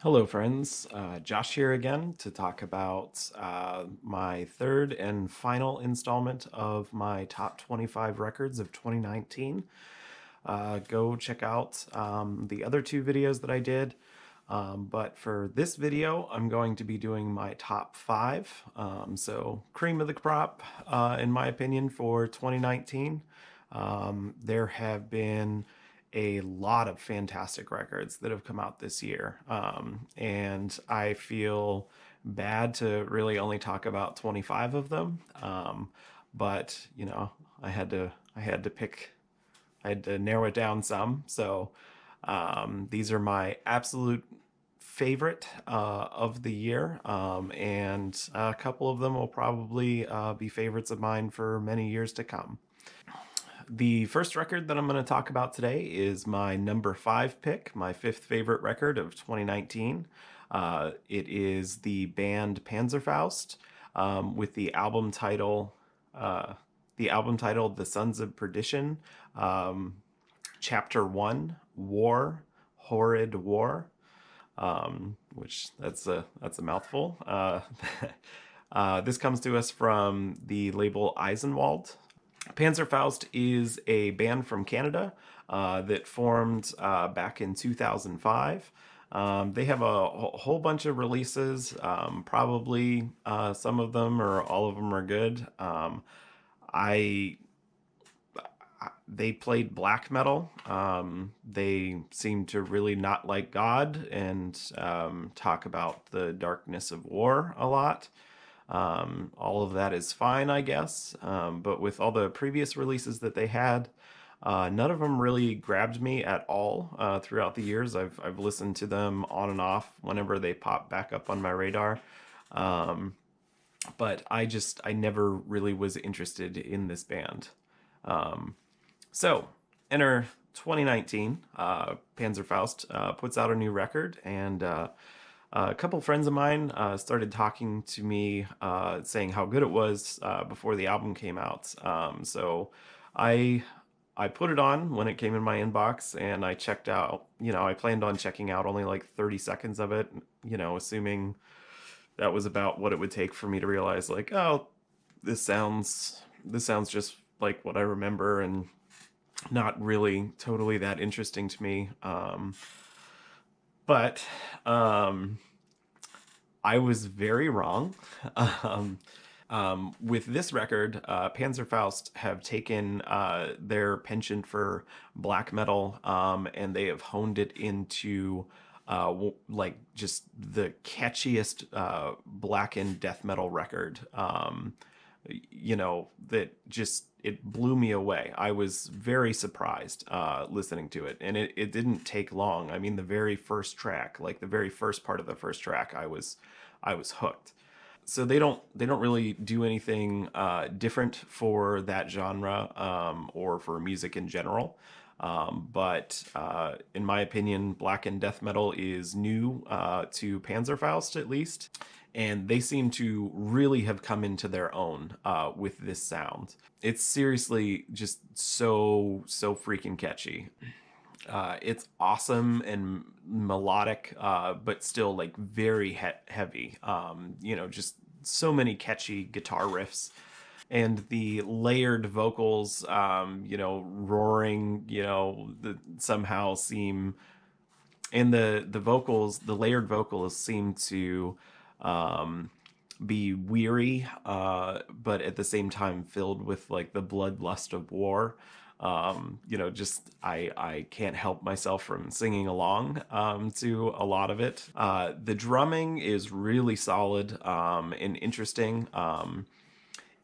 Hello, friends. Josh here again to talk about my third and final installment of my top 25 records of 2019. Go check out the other two videos that I did. But for this video, I'm going to be doing my top five. So cream of the crop, in my opinion, for 2019. There have been a lot of fantastic records that have come out this year. And I feel bad to really only talk about 25 of them. But you know, I had to pick, I had to narrow it down some. So these are my absolute favorite of the year, and a couple of them will probably be favorites of mine for many years to come. The first record that I'm going to talk about today is my number 5 pick, my fifth favorite record of 2019. It is the band Panzerfaust, with the album titled "The Sons of Perdition," Chapter 1, War, Horrid War, which that's a mouthful. This comes to us from the label Eisenwald. Panzerfaust is a band from Canada that formed back in 2005. They have a whole bunch of releases. Probably some of them or all of them are good. I They played black metal. They seem to really not like God and talk about the darkness of war a lot. All of that is fine, I guess. But with all the previous releases that they had, none of them really grabbed me at all throughout the years. I've listened to them on and off whenever they pop back up on my radar. But I never really was interested in this band. So enter 2019. Panzerfaust puts out a new record, and a couple friends of mine started talking to me, saying how good it was before the album came out. So I put it on when it came in my inbox, and I checked out. I planned on checking out only like 30 seconds of it. Assuming that was about what it would take for me to realize, like, oh, this sounds just like what I remember, and not really totally that interesting to me. But I was very wrong. With this record, Panzerfaust have taken their penchant for black metal, and they have honed it into like just the catchiest black and death metal record. That just, it blew me away. I was very surprised listening to it, and it didn't take long. I mean, the very first track, like the very first part of the first track, I was hooked. So they don't really do anything different for that genre, or for music in general. But in my opinion, black and death metal is new to Panzerfaust, at least. And they seem to really have come into their own with this sound. It's seriously just so freaking catchy. It's awesome and melodic, but still like very heavy. Just so many catchy guitar riffs. And the layered vocals, roaring, somehow seem, and the vocals, the layered vocals seem to be weary, but at the same time filled with like the bloodlust of war. I can't help myself from singing along to a lot of it. The drumming is really solid and interesting.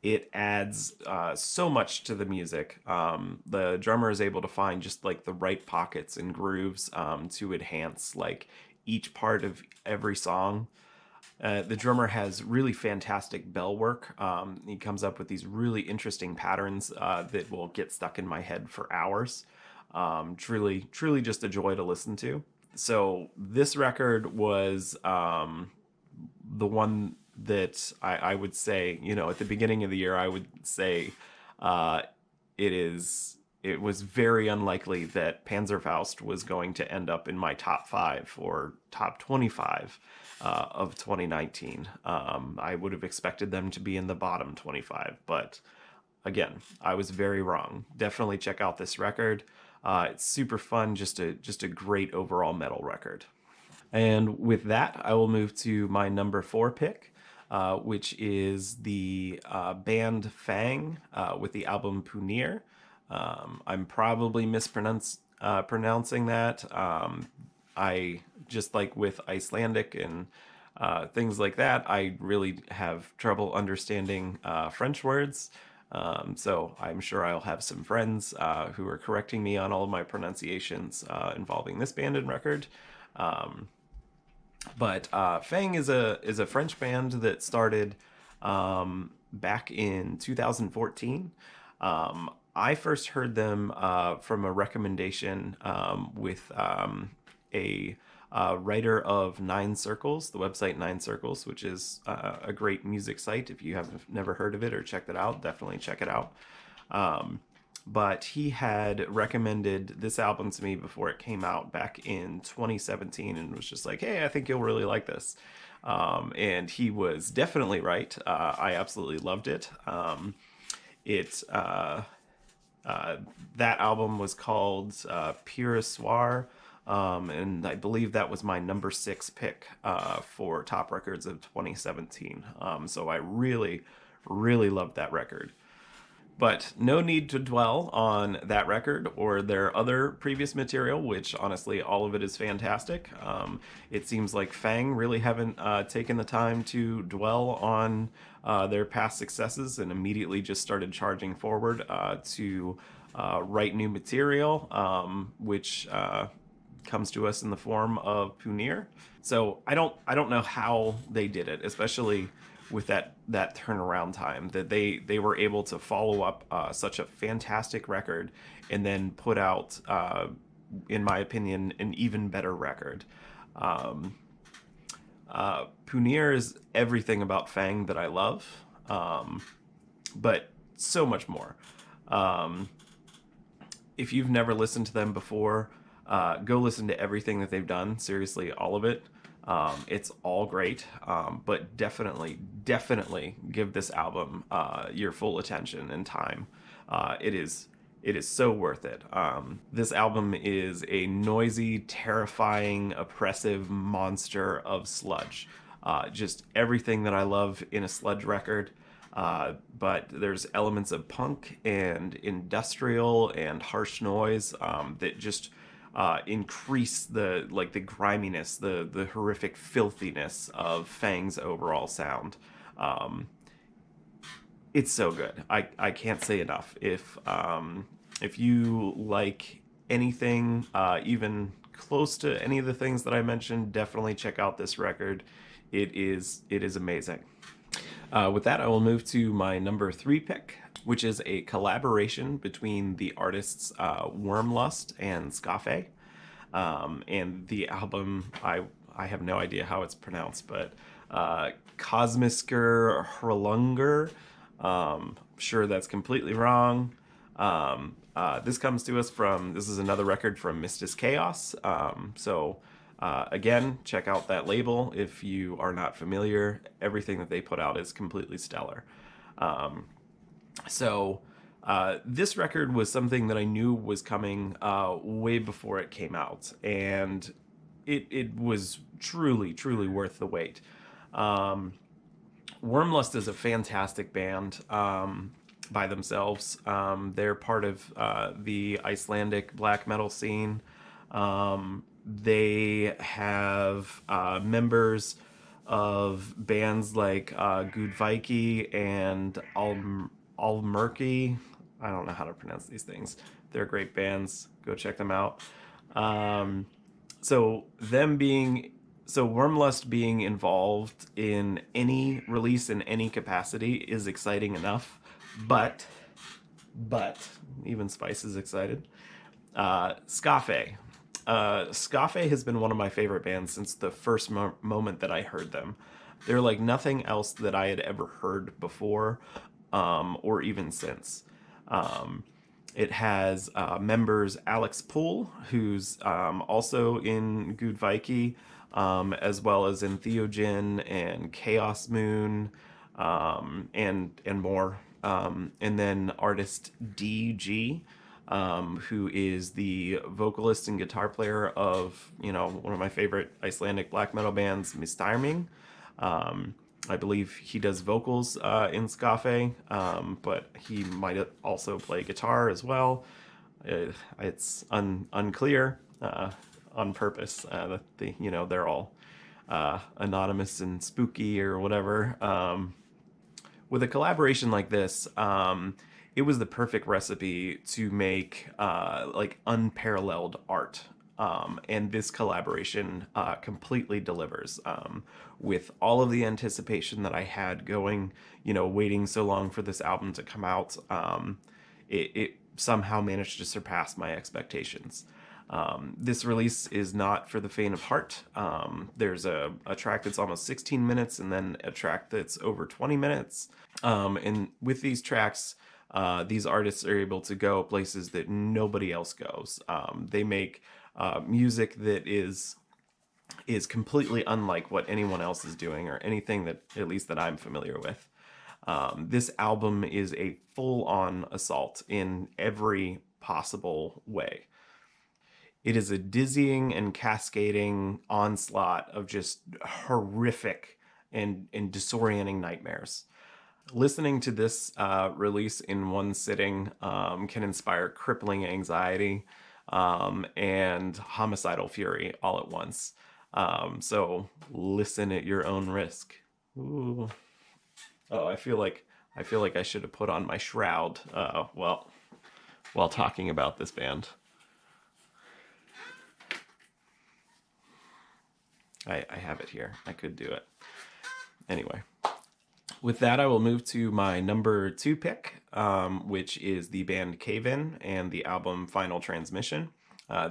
It adds so much to the music. The drummer is able to find just like the right pockets and grooves to enhance like each part of every song. The drummer has really fantastic bell work. He comes up with these really interesting patterns that will get stuck in my head for hours. Truly just a joy to listen to. So this record was the one that I would say, at the beginning of the year, I would say it is it was very unlikely that Panzerfaust was going to end up in my top 5 or top 25 of 2019. I would have expected them to be in the bottom 25, but again, I was very wrong. Definitely check out this record. It's super fun, just a great overall metal record. And with that, I will move to my number 4 pick, which is the band Fange with the album Punir. I'm probably pronouncing that. I just like with Icelandic and things like that, I really have trouble understanding French words. So I'm sure I'll have some friends who are correcting me on all of my pronunciations involving this band and record. But Fange is a French band that started back in 2014. I first heard them from a recommendation with a writer of Nine Circles, the website Nine Circles, which is a great music site. If you have never heard of it or checked it out, definitely check it out. But he had recommended this album to me before it came out back in 2017 and was just like, hey, I think you'll really like this. And he was definitely right. I absolutely loved it. That album was called Pure Soir, and I believe that was my number 6 pick for Top Records of 2017. So I really, really loved that record. But no need to dwell on that record or their other previous material, which honestly, all of it is fantastic. It seems like Fange really haven't taken the time to dwell on their past successes and immediately just started charging forward to write new material, which comes to us in the form of Punir. So I don't know how they did it, especially with that turnaround time, that they were able to follow up such a fantastic record and then put out, in my opinion, an even better record. Punir is everything about Fange that I love, but so much more. If you've never listened to them before, go listen to everything that they've done. Seriously, all of it. It's all great, but definitely give this album your full attention and time. It is so worth it. This album is a noisy, terrifying, oppressive monster of sludge. Just everything that I love in a sludge record. But there's elements of punk and industrial and harsh noise that just increase the griminess, the horrific filthiness of Fange's overall sound. It's so good. I can't say enough. If you like anything even close to any of the things that I mentioned, definitely check out this record. It is amazing. With that, I will move to my number 3 pick, which is a collaboration between the artists Wormlust and Skáphe. And the album, I have no idea how it's pronounced, but Kosmiskur, hryllingur. Sure that's completely wrong. This comes to us this is another record from Mystískaos. So again, check out that label if you are not familiar. Everything that they put out is completely stellar. This record was something that I knew was coming way before it came out, and it was truly worth the wait. Wormlust is a fantastic band by themselves. They're part of the Icelandic black metal scene. They have members of bands like Gudviki and Almurki. I don't know how to pronounce these things. They're great bands. Go check them out. Wormlust being involved in any release in any capacity is exciting enough. But even Spice is excited. Skáphe. Skáphe has been one of my favorite bands since the first moment that I heard them. They're like nothing else that I had ever heard before, or even since. It has members Alex Poole, who's also in Gudvaiki, as well as in Theogen and Chaos Moon, and more. And then artist DG, who is the vocalist and guitar player of, one of my favorite Icelandic black metal bands, Mystískaos. I believe he does vocals in Skáphe, but he might also play guitar as well. It's unclear on purpose that they're all anonymous and spooky or whatever. With a collaboration like this, it was the perfect recipe to make like unparalleled art. And this collaboration completely delivers, with all of the anticipation that I had going, waiting so long for this album to come out. It somehow managed to surpass my expectations. This release is not for the faint of heart. There's a track that's almost 16 minutes and then a track that's over 20 minutes. And with these tracks, these artists are able to go places that nobody else goes. They make music that is completely unlike what anyone else is doing, or anything that, at least that I'm familiar with. This album is a full-on assault in every possible way. It is a dizzying and cascading onslaught of just horrific and disorienting nightmares. Listening to this release in one sitting can inspire crippling anxiety and homicidal fury all at once. So listen at your own risk. Ooh. Oh, I feel like I should have put on my shroud while talking about this band. I have it here. I could do it. Anyway, with that, I will move to my number 2 pick, which is the band Cave-In and the album Final Transmission.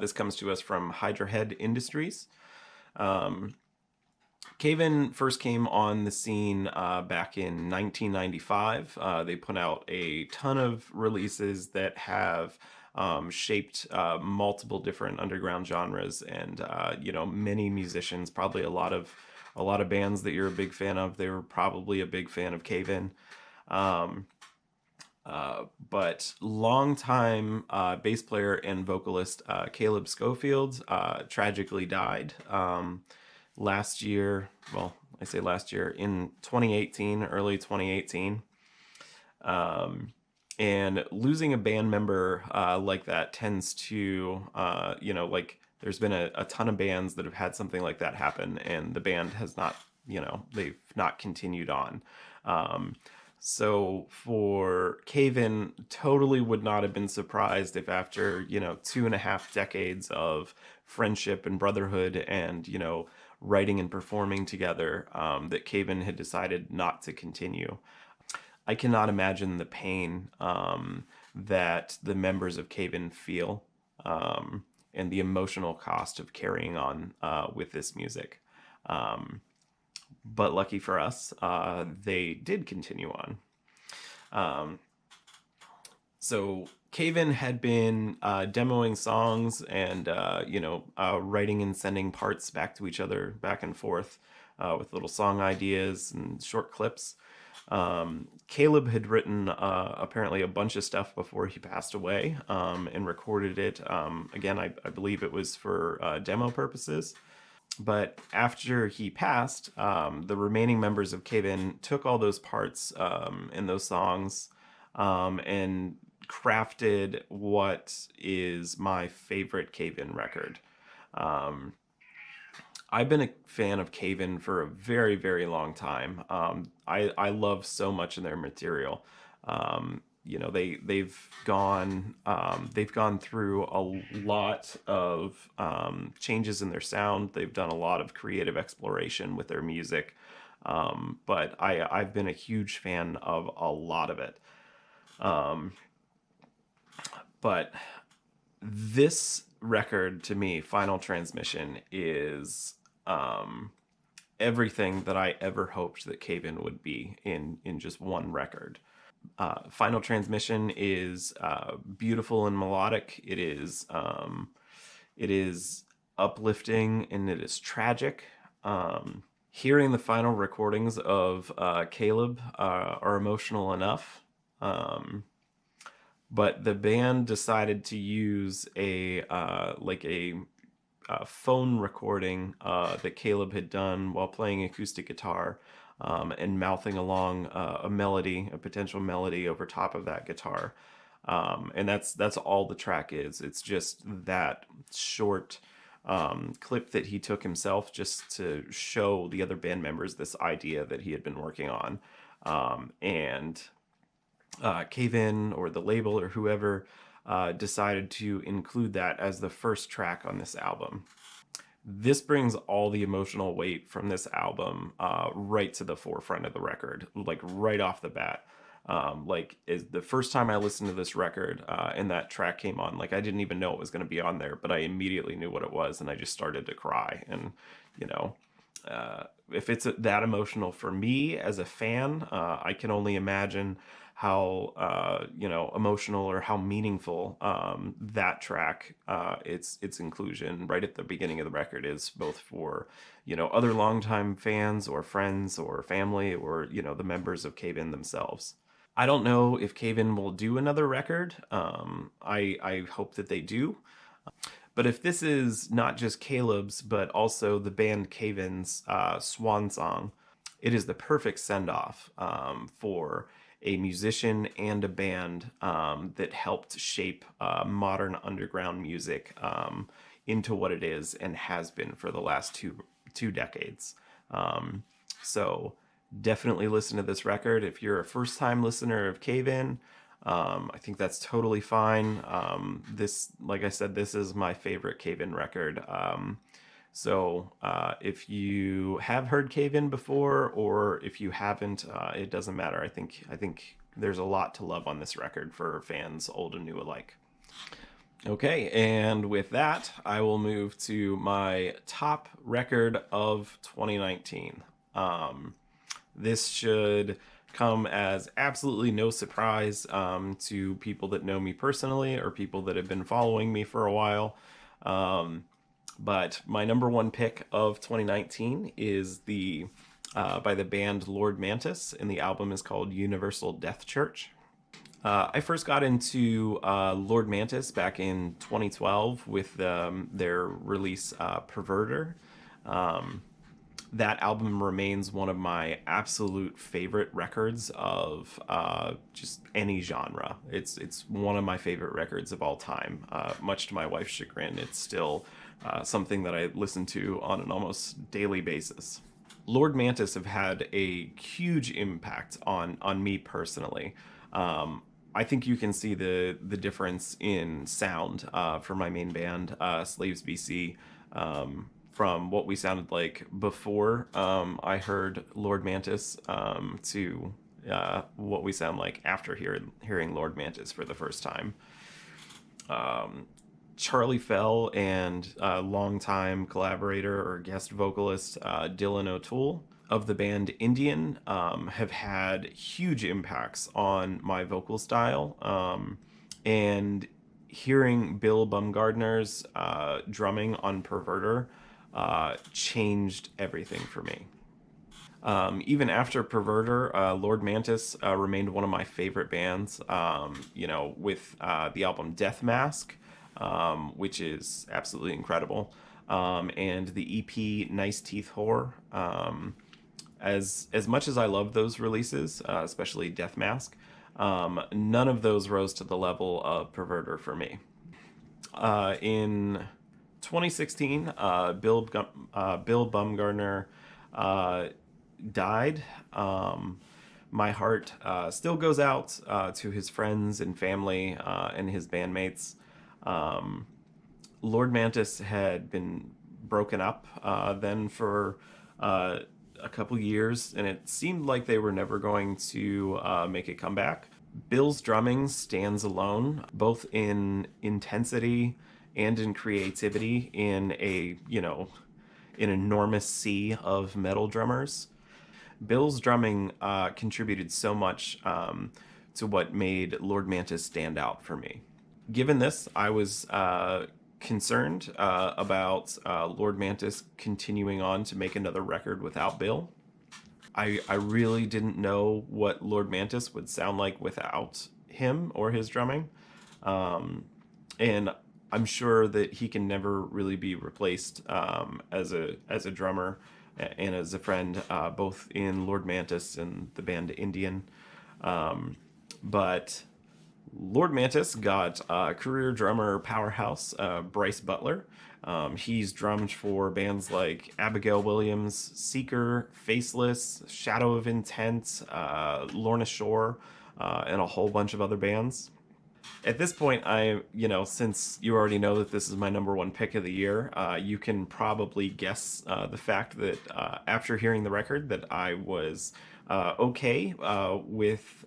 This comes to us from Hydra Industries. Cave-In first came on the scene back in 1995. They put out a ton of releases that have shaped multiple different underground genres, and many musicians, probably a lot of bands that you're a big fan of. They were probably a big fan of Cave-In. But longtime bass player and vocalist Caleb Schofield tragically died last year. Well, I say last year, in 2018, early 2018. And losing a band member like that tends to, there's been a ton of bands that have had something like that happen, and the band has not, they've not continued on. So for Cave-In, totally would not have been surprised if after, 2.5 decades of friendship and brotherhood and, writing and performing together, that Cave-In had decided not to continue. I cannot imagine the pain that the members of Cave-In feel, and the emotional cost of carrying on with this music. But lucky for us, they did continue on. So Cave-In had been demoing songs and, writing and sending parts back to each other, back and forth, with little song ideas and short clips. Caleb had written apparently a bunch of stuff before he passed away, and recorded it. Again, I believe it was for demo purposes. But after he passed, the remaining members of Cave-In took all those parts and those songs, and crafted what is my favorite Cave-In record. I've been a fan of Cave-In for a very, very long time. I love so much of their material. They've gone through a lot of changes in their sound. They've done a lot of creative exploration with their music, but I've been a huge fan of a lot of it. But this record, to me, Final Transmission, is everything that I ever hoped that Cave-In would be in just one record. Final Transmission is beautiful and melodic. It is uplifting and it is tragic. Hearing the final recordings of Caleb are emotional enough. But the band decided to use a phone recording that Caleb had done while playing acoustic guitar, and mouthing along a potential melody over top of that guitar. And that's all the track is. It's just that short clip that he took himself just to show the other band members this idea that he had been working on. And Cave In or the label or whoever decided to include that as the first track on this album. This brings all the emotional weight from this album right to the forefront of the record, like right off the bat. Is the first time I listened to this record and that track came on, like I didn't even know it was going to be on there, but I immediately knew what it was and I just started to cry. And you know, if it's that emotional for me as a fan, I can only imagine how emotional or how meaningful that track, its inclusion right at the beginning of the record is, both for other longtime fans or friends or family or the members of Cave In themselves. I don't know if Cave In will do another record. I hope that they do. But if this is not just Caleb's, but also the band Cave In's swan song, it is the perfect send-off for a musician and a band that helped shape modern underground music into what it is and has been for the last two decades. So definitely listen to this record. If you're a first-time listener of Cave In, I think that's totally fine. Like I said, this is my favorite Cave In record. So if you have heard Cave In before, or if you haven't, it doesn't matter. I think there's a lot to love on this record for fans old and new alike. Okay, and with that, I will move to my top record of 2019. This should come as absolutely no surprise to people that know me personally or people that have been following me for a while. But my number one pick of 2019 is by the band Lord Mantis, and the album is called Universal Death Church. I first got into Lord Mantis back in 2012 with their release Perverter. That album remains one of my absolute favorite records of just any genre. It's one of my favorite records of all time. Much to my wife's chagrin, it's still something that I listen to on an almost daily basis. Lord Mantis have had a huge impact on me personally. I think you can see the difference in sound for my main band, Slaves BC. From what we sounded like before I heard Lord Mantis to what we sound like after hearing Lord Mantis for the first time. Charlie Fell and longtime collaborator or guest vocalist Dylan O'Toole of the band Indian have had huge impacts on my vocal style. And hearing Bill Bumgardner's drumming on Perverter changed everything for me. Even after Perverter, Lord Mantis remained one of my favorite bands, with the album Death Mask, which is absolutely incredible, and the EP Nice Teeth Whore. As much as I love those releases, especially Death Mask, none of those rose to the level of Perverter for me. In 2016, Bill Bumgardner died. My heart still goes out to his friends and family and his bandmates. Lord Mantis had been broken up then for a couple years, and it seemed like they were never going to make a comeback. Bill's drumming stands alone, both in intensity and in creativity in an enormous sea of metal drummers. Bill's drumming contributed so much to what made Lord Mantis stand out for me. Given this, I was concerned about Lord Mantis continuing on to make another record without Bill. I really didn't know what Lord Mantis would sound like without him or his drumming. And I'm sure that he can never really be replaced as a drummer and as a friend, both in Lord Mantis and the band Indian. But Lord Mantis got career drummer powerhouse Bryce Butler. He's drummed for bands like Abigail Williams, Seeker, Faceless, Shadow of Intent, Lorna Shore, and a whole bunch of other bands. At this point, since you already know that this is my #1 pick of the year, you can probably guess the fact that after hearing the record that I was okay with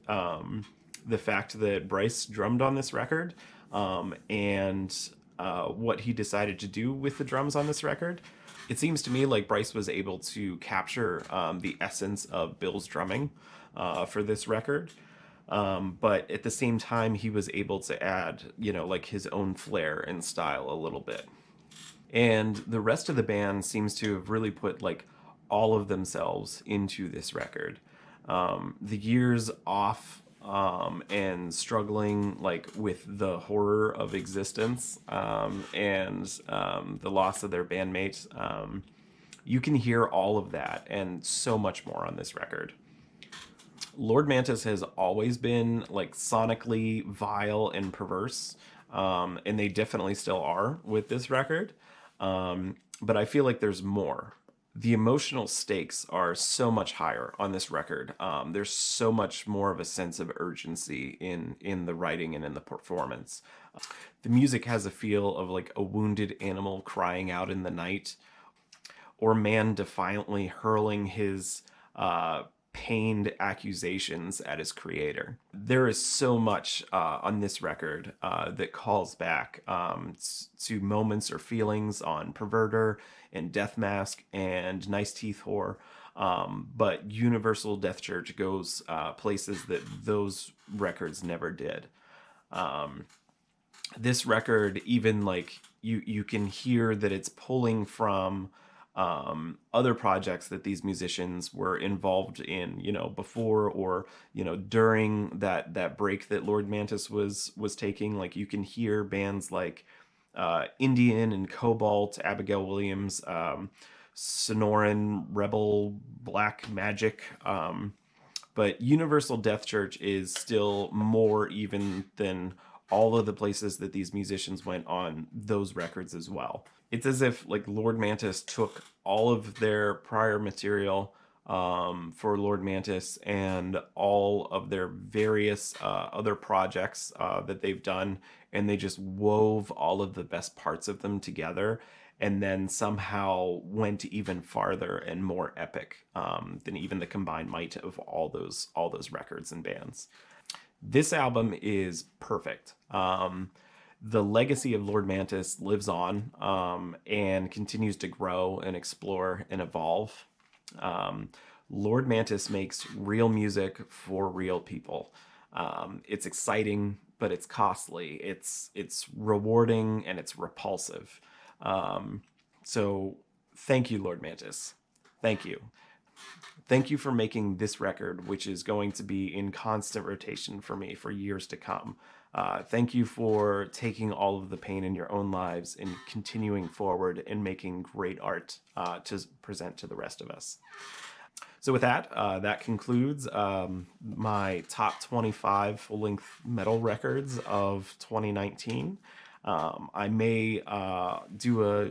the fact that Bryce drummed on this record and what he decided to do with the drums on this record. It seems to me like Bryce was able to capture the essence of Bill's drumming for this record. But at the same time, he was able to add, like his own flair and style a little bit. And the rest of the band seems to have really put like all of themselves into this record. The years off and struggling like with the horror of existence and the loss of their bandmate, you can hear all of that and so much more on this record. Lord Mantis has always been like sonically vile and perverse, and they definitely still are with this record. But I feel like there's more. The emotional stakes are so much higher on this record. There's so much more of a sense of urgency in the writing and in the performance. The music has a feel of like a wounded animal crying out in the night, or man defiantly hurling his pained accusations at his creator. There is so much on this record that calls back to moments or feelings on Perverter and Death Mask and Nice Teeth Whore, but Universal Death Church goes places that those records never did. This record, even like you can hear that it's pulling from other projects that these musicians were involved in, before or, during that break that Lord Mantis was taking. Like you can hear bands like Indian and Cobalt, Abigail Williams, Sonoran, Rebel, Black Magic. But Universal Death Church is still more even than all of the places that these musicians went on those records as well. It's as if like Lord Mantis took all of their prior material for Lord Mantis and all of their various other projects that they've done, and they just wove all of the best parts of them together, and then somehow went even farther and more epic than even the combined might of all those records and bands. This album is perfect. The legacy of Lord Mantis lives on and continues to grow and explore and evolve. Lord Mantis makes real music for real people. It's exciting, but it's costly. It's rewarding and it's repulsive. So thank you, Lord Mantis. Thank you. Thank you for making this record, which is going to be in constant rotation for me for years to come. Thank you for taking all of the pain in your own lives and continuing forward and making great art to present to the rest of us. So with that, that concludes my top 25 full-length metal records of 2019. I may do a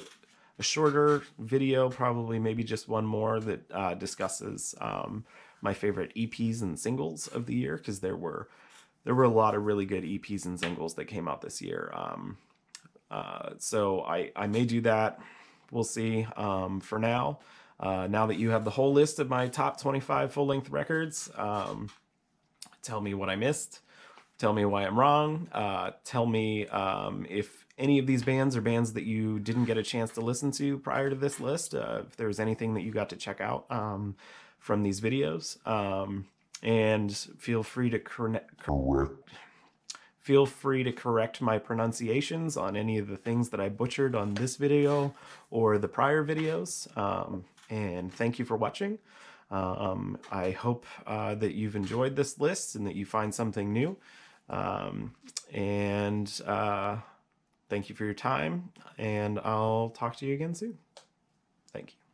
shorter video, probably maybe just one more, that discusses my favorite EPs and singles of the year, because there were a lot of really good EPs and singles that came out this year. So I may do that. We'll see. For now, now that you have the whole list of my top 25 full-length records, tell me what I missed. Tell me why I'm wrong. Tell me if any of these bands are bands that you didn't get a chance to listen to prior to this list. If there was anything that you got to check out from these videos. And feel free to correct my pronunciations on any of the things that I butchered on this video or the prior videos. And thank you for watching. I hope that you've enjoyed this list and that you find something new. Thank you for your time, and I'll talk to you again soon. Thank you.